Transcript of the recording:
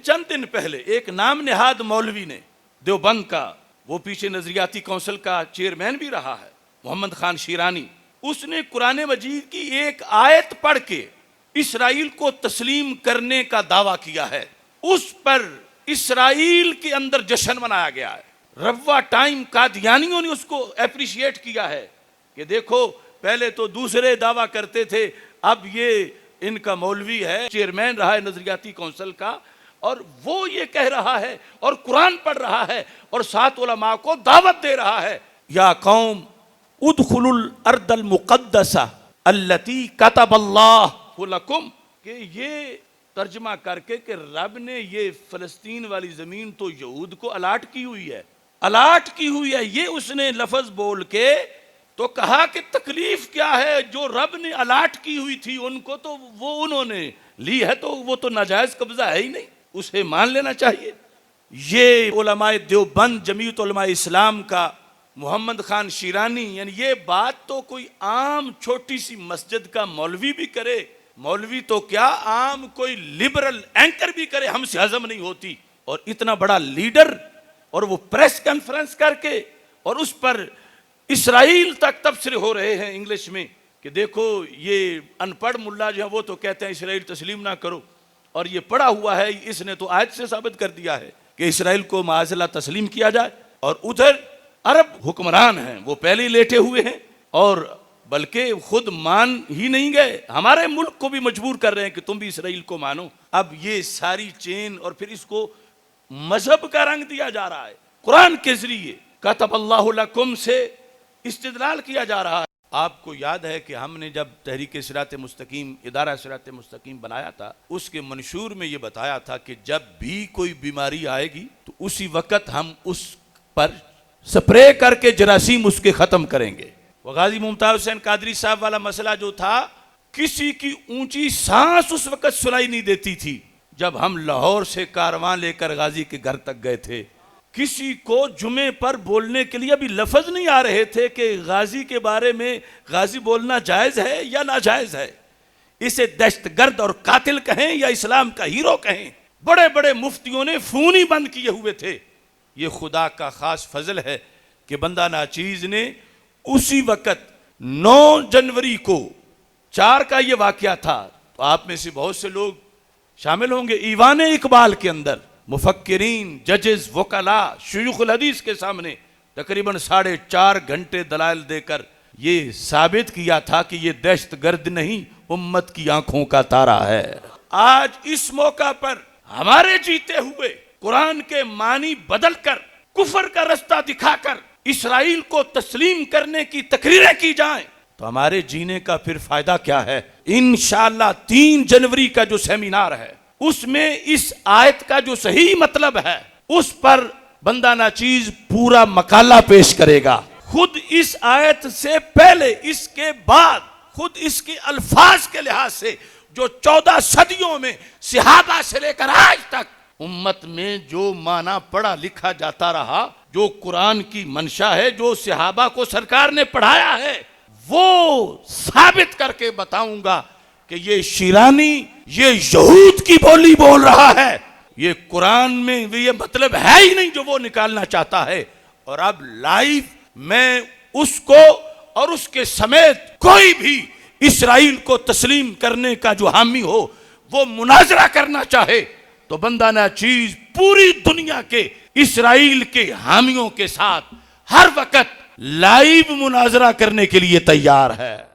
चंद दिन पहले एक नाम नेहाद मौलवी ने देवबंद का, वो पीछे नजरियाती काउंसिल का चेयरमैन भी रहा है, मोहम्मद खान शीरानी, उसने कुरान मजीद की एक आयत पढ़ के इसराइल को तस्लीम करने का दावा किया है। उस पर इसराइल के अंदर जश्न मनाया गया है। रवा टाइम कादियानियों ने उसको एप्रिशिएट किया है कि देखो पहले तो दूसरे दावा करते थे, अब ये इनका मौलवी है, चेयरमैन रहा है नजरियाती काउंसिल का, और वो ये कह रहा है और कुरान पढ़ रहा है और साथ उलमा को दावत दे रहा है, या कौम उदखुलुल अर्दल मुक़द्दसा अल्लती कतबल्लाहु लकुम, कि ये तर्जमा करके कि रब ने ये फलस्तीन वाली जमीन तो यहूद को अलाट की हुई है, अलाट की हुई है, ये उसने लफ्ज बोल के तो कहा कि तकलीफ क्या है, जो रब ने अलाट की हुई थी उनको तो वो उन्होंने ली है, तो वो तो नाजायज कब्जा है ही नहीं, उसे मान लेना चाहिए। ये उलमाए देवबंद जमीयत उलमाए इस्लाम का मोहम्मद खान शीरानी, यानी ये बात तो कोई आम छोटी सी मस्जिद का मौलवी भी करे, मौलवी तो क्या आम कोई लिबरल एंकर भी करे, हमसे हजम नहीं होती। और इतना बड़ा लीडर, और वो प्रेस कॉन्फ्रेंस करके, और उस पर इसराइल तक तबसरे हो रहे हैं इंग्लिश में कि देखो ये अनपढ़ मुल्ला जो है वो तो कहते हैं इसराइल तस्लीम ना करो, और ये पढ़ा हुआ है, इसने तो आयत से साबित कर दिया है कि इसराइल को माज़अल्लाह तस्लीम किया जाए। और उधर अरब हुक्मरान हैं, वो पहले ही लेटे हुए हैं, और बल्कि खुद मान ही नहीं गए, हमारे मुल्क को भी मजबूर कर रहे हैं कि तुम भी इसराइल को मानो। अब ये सारी चेन, और फिर इसको मजहब का रंग दिया जा रहा है, कुरान के जरिए कतबल्लाहु लकुम से इस्तिदलाल किया जा रहा है। आपको याद है कि हमने जब तहरीक सिरात मुस्तकीम, इदारा सिरात मुस्तकीम बनाया था, उसके मंशूर में ये बताया था कि जब भी कोई बीमारी आएगी तो उसी वक्त हम उस पर स्प्रे करके जरासीम उसके ख़त्म करेंगे। वो गाजी मुमताज हुसैन कादरी साहब वाला मसला जो था, किसी की ऊंची सांस उस वक्त सुनाई नहीं देती थी जब हम लाहौर से कारवां लेकर गाजी के घर तक गए थे। किसी को जुमे पर बोलने के लिए अभी लफ्ज नहीं आ रहे थे कि गाजी के बारे में गाजी बोलना जायज़ है या नाजायज़ है, इसे दहशतगर्द और कातिल कहें या इस्लाम का हीरो कहें। बड़े बड़े मुफ्तियों ने फ़ोन ही बंद किए हुए थे। ये खुदा का ख़ास फजल है कि बंदा नाचीज़ ने उसी वक़्त 9 जनवरी को 4 का ये वाक़या था, तो आप में से बहुत से लोग शामिल होंगे, ईवान इकबाल के अंदर मुफक्किरीन, जजेस, वकला, शुयूखुल हदीस के सामने तकरीबन 4.5 घंटे दलाइल देकर ये साबित किया था कि ये दहशतगर्द नहीं, उम्मत की आंखों का तारा है। आज इस मौका पर हमारे जीते हुए कुरान के मानी बदलकर, कुफर का रास्ता दिखाकर इसराइल को तस्लीम करने की तकरीरें की जाएं, तो हमारे जीने का फिर फायदा क्या है। इंशाअल्लाह 3 जनवरी का जो सेमिनार है, उसमें इस आयत का जो सही मतलब है उस पर बंदा नाचीज पूरा मकाला पेश करेगा। खुद इस आयत से पहले, इसके बाद, खुद इसके अल्फाज के लिहाज से जो 14 सदियों में सहाबा से लेकर आज तक उम्मत में जो माना पढ़ा लिखा जाता रहा, जो कुरान की मंशा है, जो सहाबा को सरकार ने पढ़ाया है, वो साबित करके बताऊंगा कि ये शीरानी ये यहूद की बोली बोल रहा है, ये कुरान में ये मतलब है ही नहीं जो वो निकालना चाहता है। और अब लाइव मैं उसको और उसके समेत कोई भी इसराइल को तस्लीम करने का जो हामी हो, वो मुनाजरा करना चाहे, तो बंदा नाचीज पूरी दुनिया के इसराइल के हामियों के साथ हर वक्त लाइव मुनाजरा करने के लिए तैयार है।